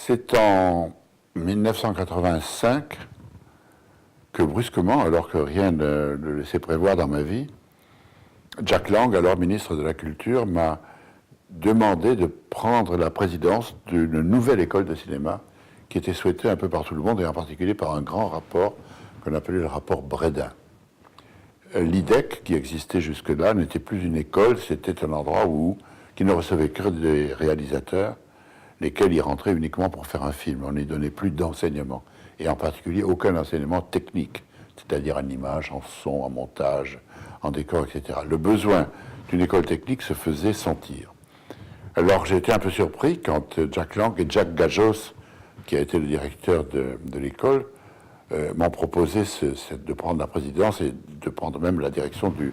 C'est en 1985 que brusquement, alors que rien ne le laissait prévoir dans ma vie, Jack Lang, alors ministre de la Culture, m'a demandé de prendre la présidence d'une nouvelle école de cinéma qui était souhaitée un peu par tout le monde, et en particulier par un grand rapport qu'on appelait le rapport Bredin. L'IDEC, qui existait jusque-là, n'était plus une école, c'était un endroit qui ne recevait que des réalisateurs, lesquels y rentraient uniquement pour faire un film. On n'y donnait plus d'enseignement, et en particulier aucun enseignement technique, c'est-à-dire en image, en son, en montage, en décor, etc. Le besoin d'une école technique se faisait sentir. Alors j'ai été un peu surpris quand Jack Lang et Jack Gajos, qui a été le directeur de l'école, m'ont proposé de prendre la présidence et de prendre même la direction du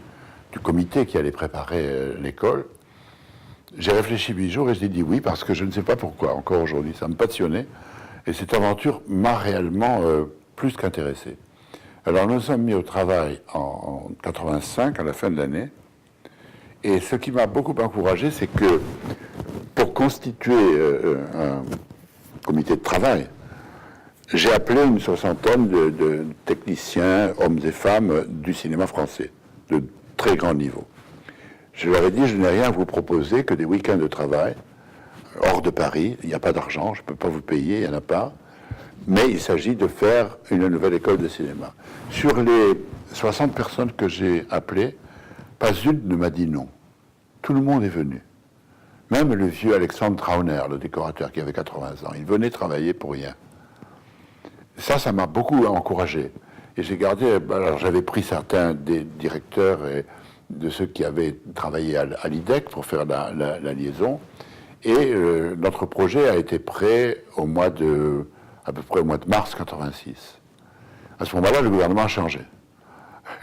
comité qui allait préparer l'école. J'ai réfléchi 8 jours et j'ai dit oui, parce que je ne sais pas pourquoi, encore aujourd'hui, ça me passionnait. Et cette aventure m'a réellement plus qu'intéressé. Alors nous sommes mis au travail en 85, à la fin de l'année. Et ce qui m'a beaucoup encouragé, c'est que pour constituer un comité de travail, j'ai appelé une soixantaine de techniciens, hommes et femmes du cinéma français, de très grand niveau. Je leur ai dit, je n'ai rien à vous proposer que des week-ends de travail, hors de Paris, il n'y a pas d'argent, je ne peux pas vous payer, il n'y en a pas, mais il s'agit de faire une nouvelle école de cinéma. Sur les 60 personnes que j'ai appelées, pas une ne m'a dit non. Tout le monde est venu. Même le vieux Alexandre Trauner, le décorateur qui avait 80 ans, il venait travailler pour rien. Ça m'a beaucoup encouragé. Et j'ai gardé, alors j'avais pris certains des directeurs et de ceux qui avaient travaillé à l'IDEC pour faire la liaison. Et notre projet a été prêt à peu près au mois de mars 86. À ce moment-là, le gouvernement a changé.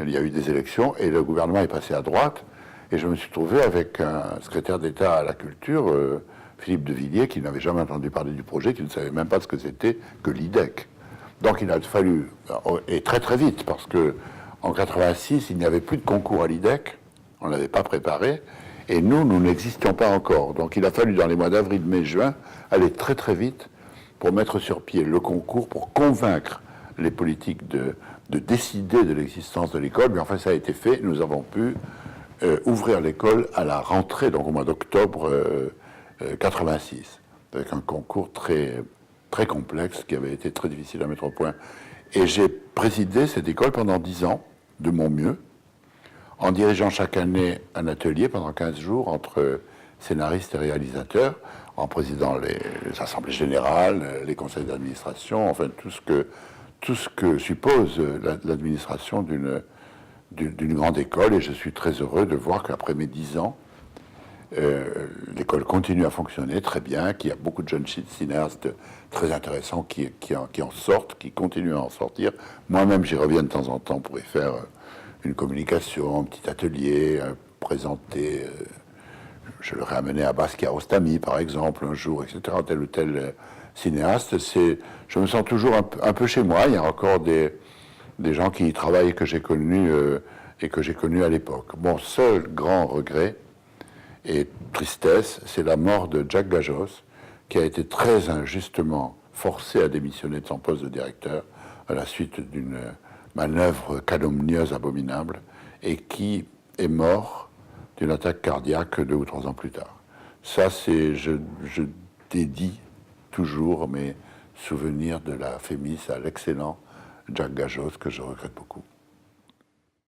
Il y a eu des élections et le gouvernement est passé à droite. Et je me suis trouvé avec un secrétaire d'État à la culture, Philippe de Villiers, qui n'avait jamais entendu parler du projet, qui ne savait même pas ce que c'était que l'IDEC. Donc il a fallu, et très très vite, parce que en 86, il n'y avait plus de concours à l'IDEC, on ne l'avait pas préparé, et nous n'existions pas encore. Donc il a fallu, dans les mois d'avril, mai, juin, aller très très vite pour mettre sur pied le concours, pour convaincre les politiques de décider de l'existence de l'école. Mais enfin, ça a été fait, nous avons pu ouvrir l'école à la rentrée, donc au mois d'octobre 86, avec un concours très, très complexe qui avait été très difficile à mettre au point. Et j'ai présidé cette école pendant 10 ans, de mon mieux, en dirigeant chaque année un atelier pendant 15 jours entre scénaristes et réalisateurs, en présidant les assemblées générales, les conseils d'administration, enfin tout ce que suppose l'administration d'une grande école. Et je suis très heureux de voir qu'après mes 10 ans, l'école continue à fonctionner très bien, qu'il y a beaucoup de jeunes cinéastes très intéressants qui en sortent, qui continuent à en sortir. Moi-même, j'y reviens de temps en temps pour y faire une communication, un petit atelier, présenter. Je leur ai amené à Basquiat Ostami, par exemple, un jour, etc., tel ou tel cinéaste. Je me sens toujours un peu chez moi. Il y a encore des gens qui y travaillent que j'ai connus et que j'ai connus à l'époque. Mon seul grand regret et tristesse, c'est la mort de Jack Gajos, qui a été très injustement forcé à démissionner de son poste de directeur à la suite d'une manœuvre calomnieuse, abominable, et qui est mort d'une attaque cardiaque 2 ou 3 ans plus tard. Ça, je dédie toujours mes souvenirs de la Fémis à l'excellent Jack Gajos, que je regrette beaucoup.